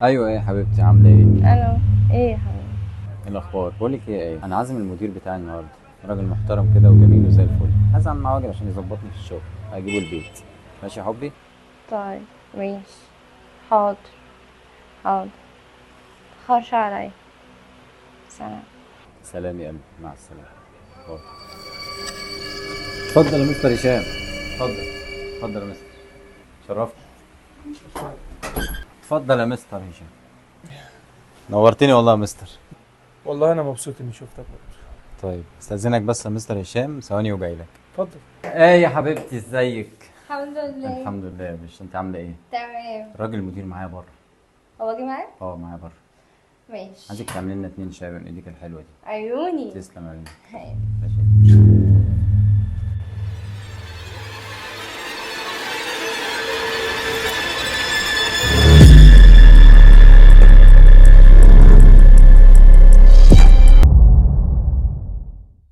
ايوه، ايه يا حبيبتي، عامله ايه؟ الو. ايه يا حبيبي؟ ايه الاخبار؟ بقول لك ايه، انا عازم المدير بتاعي النهارده. راجل محترم كده وجميل وزي الفل. عايز اعمل معاه واجب عشان يظبطني في الشغل. هجيبه البيت. ماشي يا حبي. طيب، ماشي. حاضر. حاضر. متخافش عليا. سلام. سلام يا قلبي، مع السلامه. باي. اتفضل يا مستر هشام. اتفضل. اتفضل يا مستر. شرفت. اتفضل يا مستر هشام. نورتني والله يا مستر. والله انا مبسوط اني شفتك برضه. طيب استاذنك بس يا مستر هشام، ثواني وجاي لك. اتفضل. ايه يا حبيبتي، ازيك؟ الحمد لله. الحمد لله يا باشا، انت عامله ايه؟ تمام. الراجل المدير معايا بره. هو جه معاك؟ اه، معايا بره. ماشي. عايزك تعملي لنا 2 شاي من ايديك الحلوه دي. عيوني. تسلم يا عيني. هاي. ماشي.